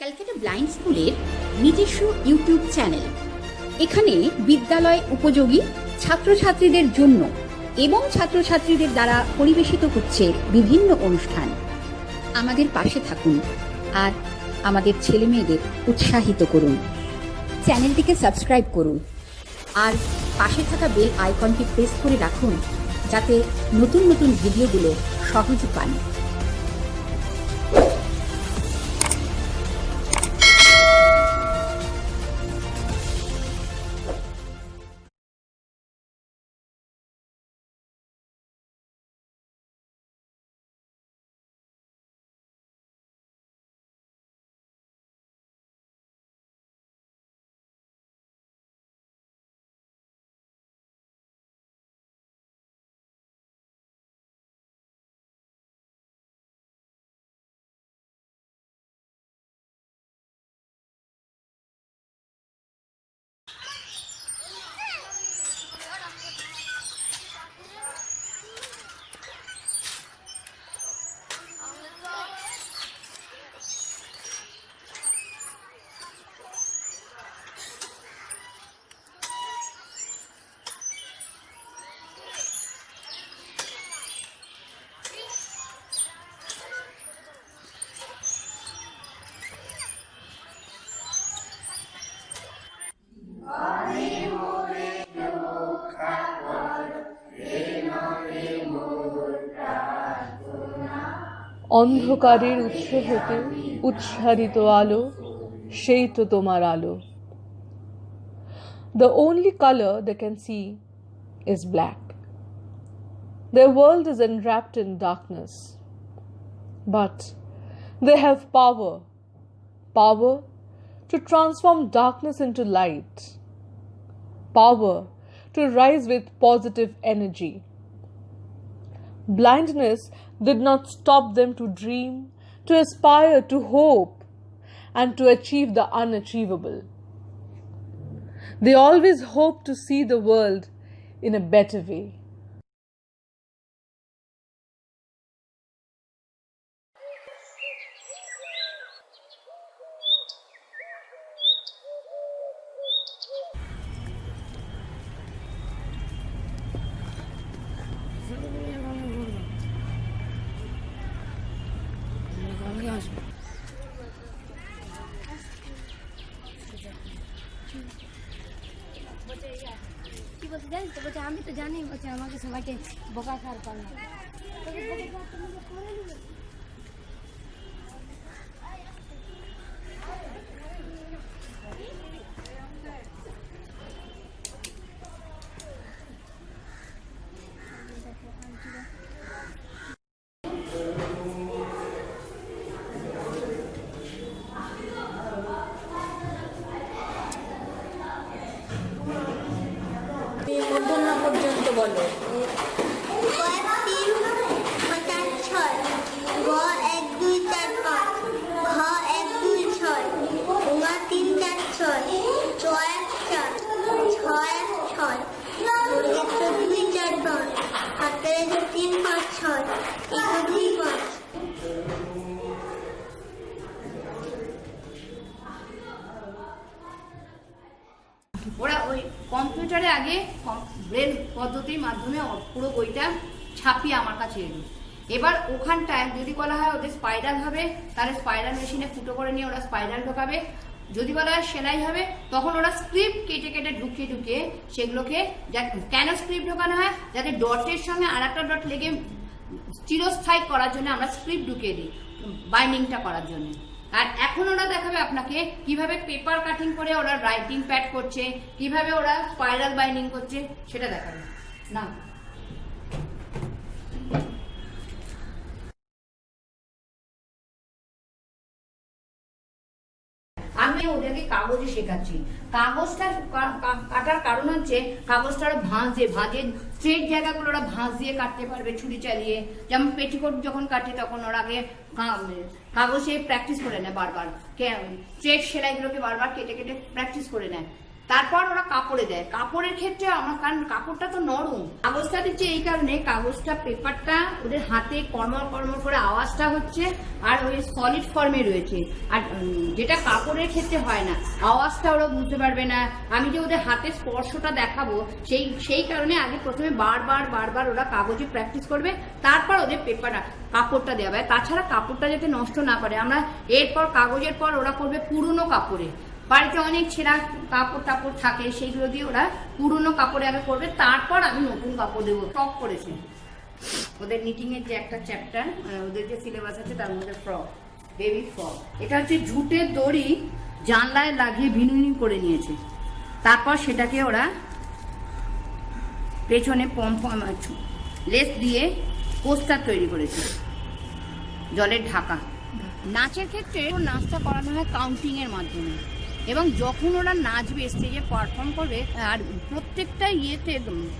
Calcutta blind স্কুলের নিজস্ব YouTube channel. এখানে বিদ্যালয় উপযোগী ছাত্রছাত্রীদের জন্য এবং ছাত্রছাত্রীদের দ্বারা পরিবেশিত হচ্ছে বিভিন্ন অনুষ্ঠান। আমাদের পাশে থাকুন আর আমাদের ছেলেমেয়েদের উৎসাহিত করুন। চ্যানেলটিকে সাবস্ক্রাইব করুন আর পাশে থাকা বেল আইকনটি প্রেস করে রাখুন যাতে নতুন নতুন ভিডিওগুলো সহজে পান। অন্ধকারের উৎস হতে উৎসারিত আলো, সেই তো তোমার আলো। The only color they can see is black. Their world is enwrapped in darkness. But they have power to transform darkness into light, power to rise with positive energy. Blindness did not stop them to dream, to aspire, to hope, and to achieve the unachievable. They always hope to see the world in a better way. কি বলতে জানিস তো? বলছে আমি তো জানি, বলছে আমাকে সবাইকে বোকা খাওয়ার পাল্লা। পর্যন্ত বলো। ওরা ওই কম্পিউটারে আগে ব্রেল পদ্ধতির মাধ্যমে পুরো বইটা ছাপিয়ে আমার কাছে এলো। এবার ওখানটায় যদি বলা হয় ওদের স্পাইরাল হবে, তাহলে স্পাইরাল মেশিনে ফুটো করে নিয়ে ওরা স্পাইরাল ঢোকাবে। যদি বলা হয় সেলাই হবে, তখন ওরা স্ক্রিপ্ট কেটে কেটে ঢুকিয়ে সেগুলোকে কেন স্ক্রিপ্ট ঢোকানো হয়, যাতে ডটের সঙ্গে আর একটা ডট লেগে চিরস্থায়ী করার জন্য আমরা স্ক্রিপ্ট ঢুকিয়ে দিই, বাইন্ডিংটা করার জন্য। আর এখন ওরা দেখাবে আপনাকে কিভাবে পেপার কাটিং করে ওরা রাইটিং প্যাড করছে, কিভাবে ওরা স্পাইরাল বাইন্ডিং করছে, সেটা দেখাবে না। আমি ওদেরকে কাগজে শেখাচ্ছি। কাগজটা কাটার কারণ হচ্ছে কাগজটা ওরা ভাঁজে স্ট্রেট জায়গাগুলো ওরা ভাঁজ দিয়ে কাটতে পারবে ছুরি চালিয়ে। যেমন পেটিকোট যখন কাটে তখন ওরা আগে কাগজে প্র্যাকটিস করে নেয়, বারবার স্ট্রেট সেলাইগুলোকে বারবার কেটে কেটে প্র্যাকটিস করে নেয়। তারপর ওরা কাপড়ে দেয়। কাপড়ের ক্ষেত্রে আমার, কারণ কাপড়টা তো নরম, কাগজটা দিচ্ছে এই কারণে, কাগজটা পেপারটা ওদের হাতে কর্মর কর্মর করে আওয়াজটা হচ্ছে, আর ওই সলিড ফর্মে রয়েছে। আর যেটা কাপড়ের ক্ষেত্রে হয় না, আওয়াজটা ওরা বুঝতে পারবে না। আমি যে ওদের হাতে স্পর্শটা দেখাবো, সেই কারণে আগে প্রথমে বারবার ওরা কাগজে প্র্যাকটিস করবে, তারপর ওদের পেপারটা কাপড়টা দেওয়া হয়। তাছাড়া কাপড়টা যাতে নষ্ট না করে, আমরা এরপর কাগজের পর ওরা করবে পুরনো কাপড়ে। বাড়িতে অনেক ছেঁড়া কাপড় টাপড় থাকে, সেইগুলো দিয়ে ওরা পুরনো কাপড়ে আগে করবে, তারপর আমি নতুন কাপড় দেবো। ফ্রক করেছে ওদের নিটিং এর যে একটা চ্যাপ্টার, ওদের যে সিলেবাস আছে তার মধ্যে ফ্রক, বেবি ফ্রক। এটা হচ্ছে জুটের দড়ি জানলায় লাগিয়ে ভিনুনি করে নিয়েছে, তারপর সেটাকে ওরা পেছনে পম্পম লেস দিয়ে পোস্টার তৈরি করেছে, জলের ঢাকা। নাচের ক্ষেত্রে নাচটা করানো হয় কাউন্টিং এর মাধ্যমে, এবং যখন ওরা নাচবে, স্টেজে পারফর্ম করবে, আর প্রত্যেকটা ইয়েতে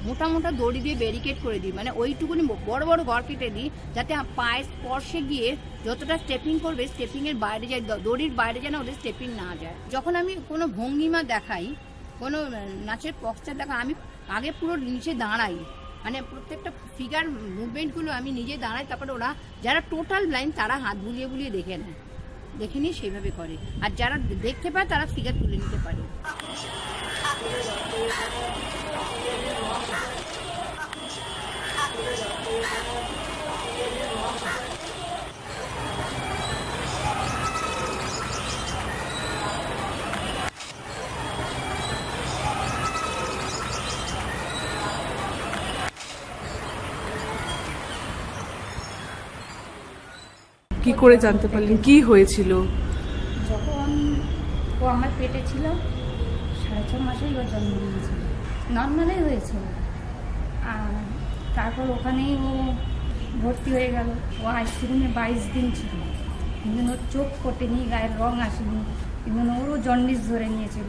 মোটা মোটা দড়ি দিয়ে ব্যারিকেড করে দিই, মানে ওইটুকুনি বড় বড় ঘর কেটে দিই, যাতে পায়ের স্পর্শে গিয়ে যতটা স্টেপিং করবে স্টেপিং এর বাইরে যায়, দড়ির বাইরে যেন ওদের স্টেপিং না যায়। যখন আমি কোনো ভঙ্গিমা দেখাই, কোনো নাচের পশ্চাৎ দেখাই, আমি আগে পুরো নিচে দাঁড়াই, মানে প্রত্যেকটা ফিগার মুভমেন্টগুলো আমি নিজে দাঁড়াই, তারপরে ওরা যারা টোটাল ব্লাইন্ড তারা হাত বুলিয়ে বুলিয়ে দেখে নেয়, দেখে নিয়ে সেইভাবে করে, আর যারা দেখতে পায় তারা ফিগার তুলে নিতে পারে। কি করে জানতে পারলেন কি হয়েছিল? যখন ও আমার পেটে ছিল 6.5 মাসেই ও জন্ম নিয়েছিল, নর্মালেই হয়েছিল। আর তারপর ওখানেই ও ভর্তি হয়ে গেল। ও আইসিইউতে 22 দিন ছিল, কিন্তু ওর চোখ ফোটেনি, গায়ের রং আসেনি, এবং ওরও জন্ডিস ধরে নিয়েছিল।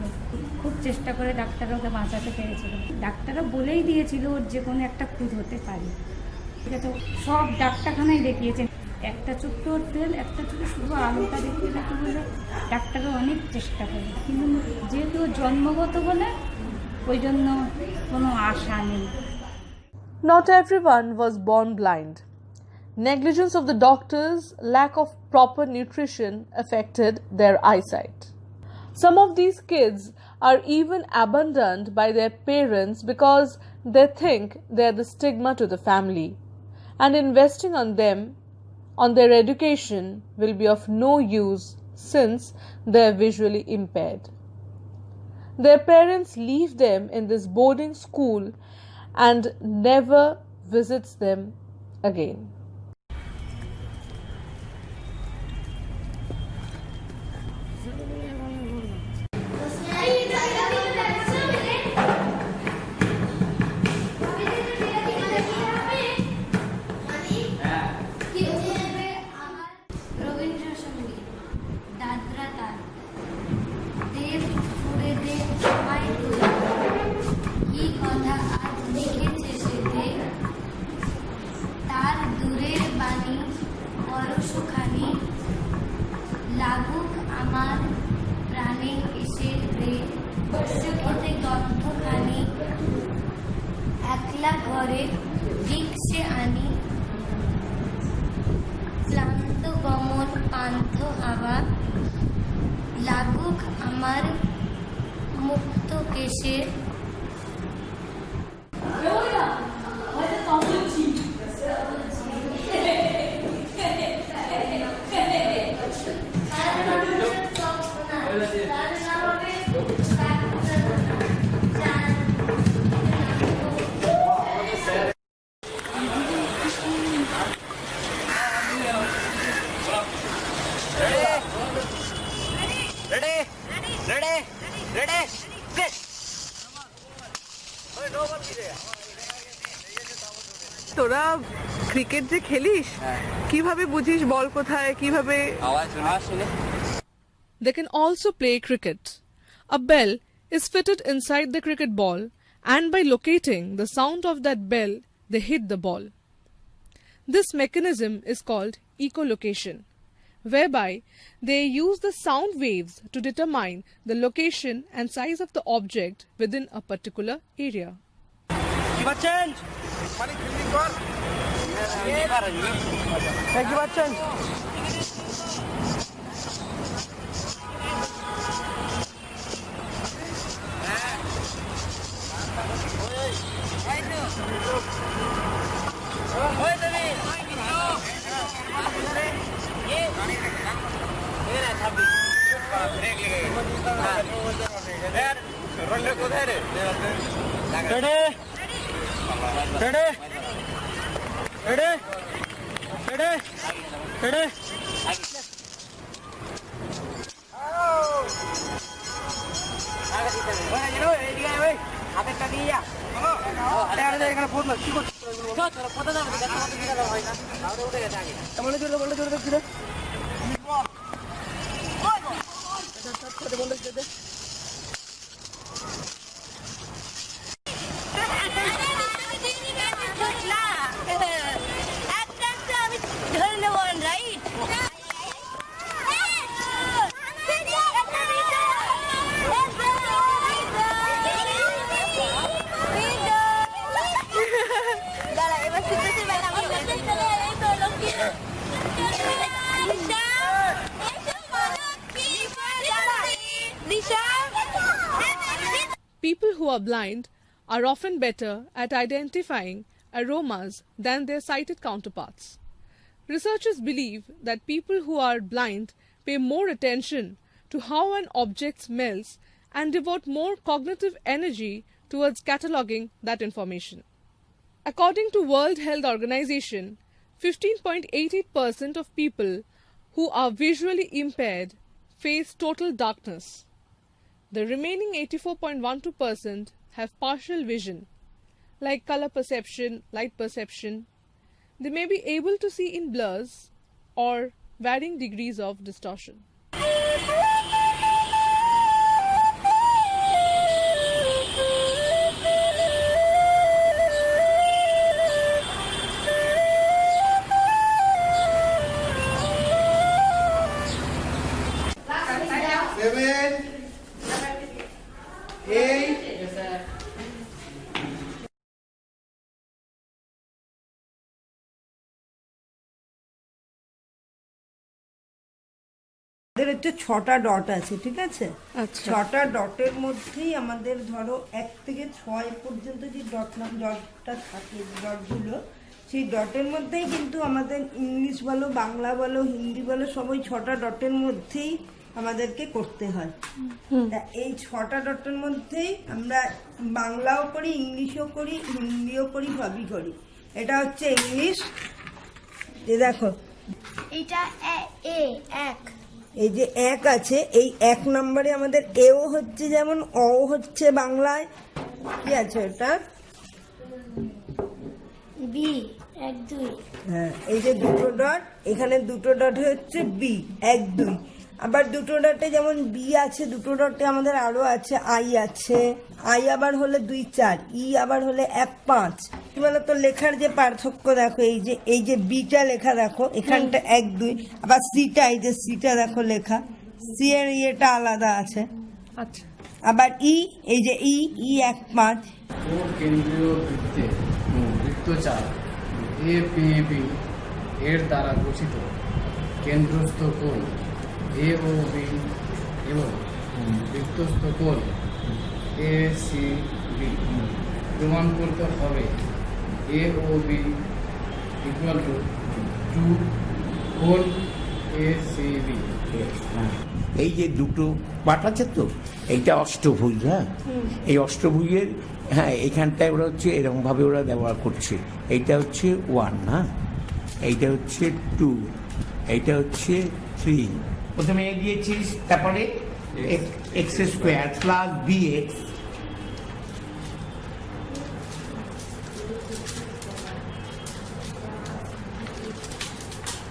খুব চেষ্টা করে ডাক্তাররা ওকে বাঁচাতে পেরেছিল। ডাক্তাররা বলেই দিয়েছিল ওর যে কোনো একটা খুঁত হতে পারে। ঠিক আছে, সব ডাক্তারখানায় দেখিয়েছেন, একটা চোখে ওর তেল, একটা চোখে শুধু আলোটা দেখতে থাকে বলে ডাক্তাররা অনেক চেষ্টা করে, কিন্তু যেহেতু জন্মগত বলে ওই জন্য কোনো আশা নেই। Not everyone was born blind. Negligence of the doctors, lack of proper nutrition affected their eyesight. Some of these kids are even abandoned by their parents because they think they are the stigma to the family, and investing on them, on their education, will be of no use since they are visually impaired. Their parents leave them in this boarding school and never visits them again. Rabindrasangeet, Dadra তাল, দেব ফুরে দেব সবাই তুলে, কি কথা আজ লিখেছে সেতে, তার দূরের বাণী পরশখানি, লাগুক আমার প্রাণে এসে রে, শস্য খেতে গন্ধখানি, একলা ঘরে ভিক্ষে আনি, ক্লান্ত গমন পান্থ হাওয়া, লাগুক আমার মুক্ত কেশে, তোরা ক্রিকেট যে খেলিস, কিভাবে বুঝিস বল কোথায়, কিভাবে? They can also play cricket. A bell is fitted inside the cricket ball, and by locating the sound of that bell, they hit the ball. This mechanism is called echolocation. whereby they use the sound waves to determine the location and size of the object within a particular area. People who are blind are often better at identifying aromas than their sighted counterparts. Researchers believe that people who are blind pay more attention to how an object smells and devote more cognitive energy towards cataloging that information. According to World Health Organization, 15.88% of people who are visually impaired face total darkness. The remaining 84.12% have partial vision, like color perception, light perception. They may be able to see in blurs or varying degrees of distortion. আমাদের হচ্ছে 6টা dot আছে, ঠিক আছে? 6টা ডটের মধ্যেই আমাদের ধরো 1 থেকে 6 পর্যন্ত যে ডটটা থাকে, ডটগুলো, সেই ডটের মধ্যেই কিন্তু আমাদের ইংলিশ বলো, বাংলা বলো, হিন্দি বলো, সবই 6টা ডটের মধ্যেই আমাদেরকে করতে হয়। তা এই 6টা ডটের মধ্যেই আমরা বাংলাও করি, ইংলিশও করি, হিন্দিও করি, সবই করি। এটা হচ্ছে ইংলিশ, এই দেখো এটা এক, এই যে 1 আছে, এই 1 নম্বরে আমাদের এও হচ্ছে, যেমন অ হচ্ছে বাংলায়, কি আছে ওটা, বি 1 2। হ্যাঁ, এই যে 2টো ডট, এখানে 2টো ডট হচ্ছে বি 1 2। আবার 2টো ডটে যেমন বি আছে, 2টো ডটে আমাদের আরো আছে আই আছে, আই আবার হলে 2 4, ই আবার হলে 1 5। কি বলতো, লেখার যে পার্থক্য দেখো, এই যে বিটা লেখা দেখো, এখানটা 1 2, আবার সিটা, এই যে সিটা দেখো লেখা, সি এর ইয়েটা আলাদা আছে। আচ্ছা, আবার ই, এই যে ই 1 5। ও কেন্দ্রীয় বৃত্তে বৃত্তচাপ APB এর দ্বারা গঠিত কেন্দ্রস্থ কোণ AOB এবং বৃত্তস্থ কোণ ACB প্রমাণ করতে হবে AOB ইকুয়াল টু 2 কোণ ACB। এই যে দুটো পাট আছে তো, এইটা অষ্টভুজ। হ্যাঁ, এই অষ্টভুজের, হ্যাঁ, এইখানটায় ওরা হচ্ছে এরকমভাবে ওরা ব্যবহার করছে। এইটা হচ্ছে 1, না, এইটা হচ্ছে 2, এইটা হচ্ছে 3। প্রথমে এ দিয়েছিস, তারপরে x square plus BX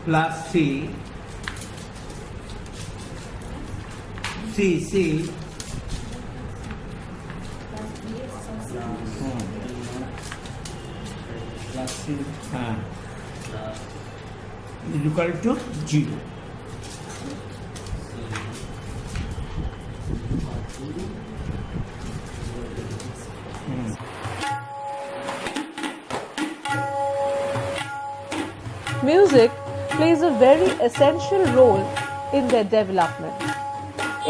plus C হ্যাঁ, equal to 0। Music plays a very essential role in their development.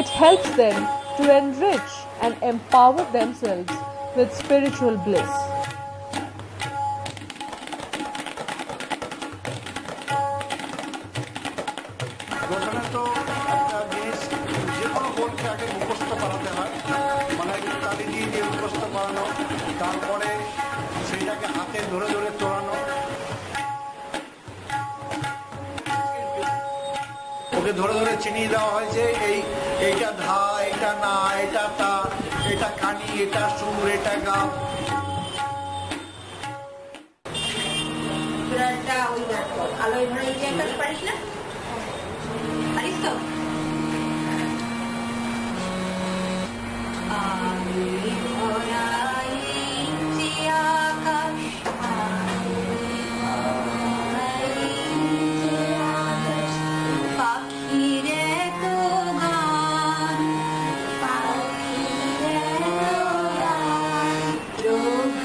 It helps them to enrich and empower themselves with spiritual bliss. প্রথমে তো একটা জিনিস যে কোনো বোর্ডকে আগে মুখস্থ করাতে হয়, মানে তালি দিয়ে দিয়ে মুখস্থ করানো, তারপরে সেইটাকে হাতে ধরে ধরে তোলানো, ওকে ধরে ধরে চিনিয়ে দেওয়া হয় যে এইটা ধা, এটা না, এটা তা, এটা কানি, এটা সুর, এটা গান। আলোয় ধরে যে একটা পারিস না, পারিস তো? আমি ধরাই যে আকাশ, পাখির এত গান, প্রভু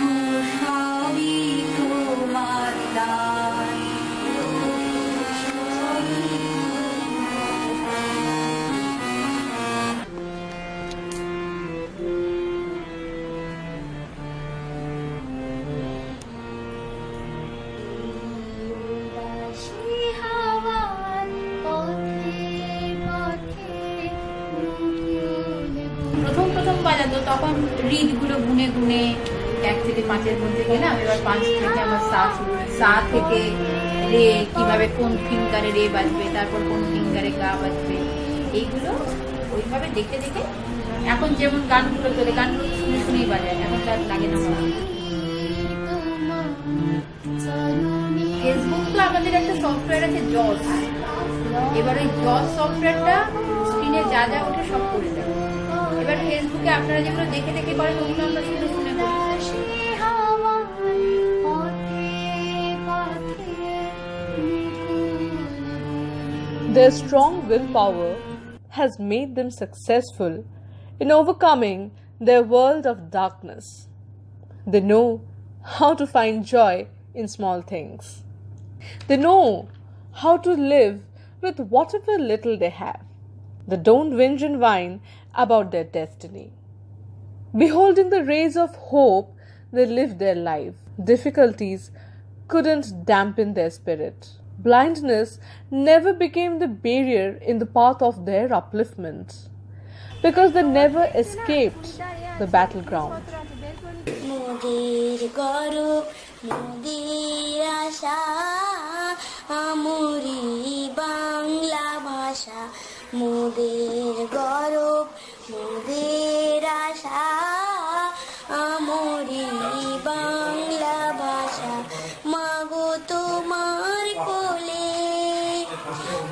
সবই তোমার দান। প্রথম বাজাতো তখন রিডগুলো গুনে গুনে 1 থেকে 5-এর মধ্যে গেলাম, এবার 5 থেকে আমার সা থেকে রে, কিভাবে কোন ফিঙ্গারে রে বাজবে, তারপর কোন ফিঙ্গারে গা বাজবে, এইগুলো ওইভাবে দেখে দেখে এখন যেমন গানগুলো চলে গানগুলো শুনে শুনেই বাজায়, এখন তার লাগে না। ফেসবুক তো আমাদের একটা সফটওয়্যার আছে জস, এবার ওই জস সফটওয়্যারটা স্ক্রিনে যা যা ওঠে সব করে দেয়। এবার ফেসবুকে আপনারা যেগুলো দেখে দেখে করেন ওগুলো আমরা শুনে শুনে করি। Their strong willpower has made them successful in overcoming their world of darkness. They know how to find joy in small things. They know how to live with whatever little they have. They don't whinge and whine about their destiny. Beholding the rays of hope, they live their life. Difficulties couldn't dampen their spirit. Blindness never became the barrier in the path of their upliftment, because they never escaped the battleground. মোদের গরব মোদের আশা আমরি বাংলা ভাষা, মোদের গরব মোদের আশা আমরি বাংলা ভাষা। মাগো তোমার কোলে,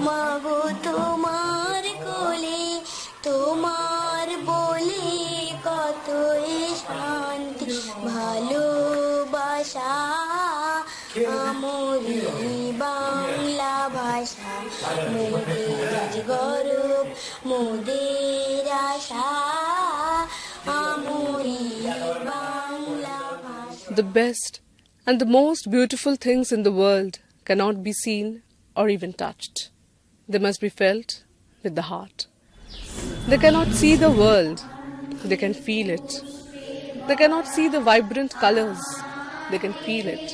মাগো তোমার কোলে, তোমার বলে কতই শান্তি ভালোবাসা আমরি বাংলা ভাষা। মোদের গরব মোদের আশা আমরি বাংলা ভাষা। The best and the most beautiful things in the world cannot be seen or even touched. They must be felt with the heart. They cannot see the world, they can feel it. They cannot see the vibrant colors, they can feel it.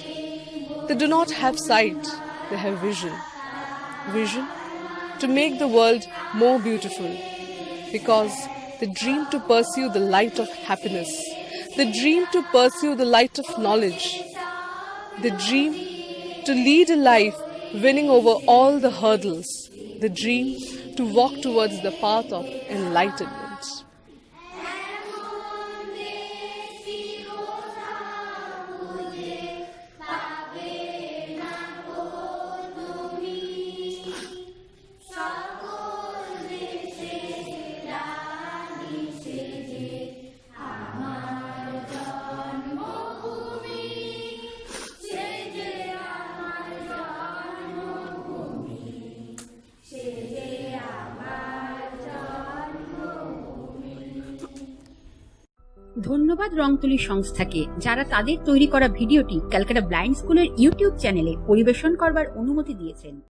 They do not have sight, they have vision. Vision to make the world more beautiful, because they dream to pursue the light of happiness. They dream to pursue the light of knowledge. They dream to lead a life winning over all the hurdles. They dream to walk towards the path of enlightenment. ধন্যবাদ রংতুলি সংস্থাকে, যারা তাদের তৈরি করা ভিডিওটি Calcutta blind স্কুলের YouTube চ্যানেলে পরিবেশন করবার অনুমতি দিয়েছেন।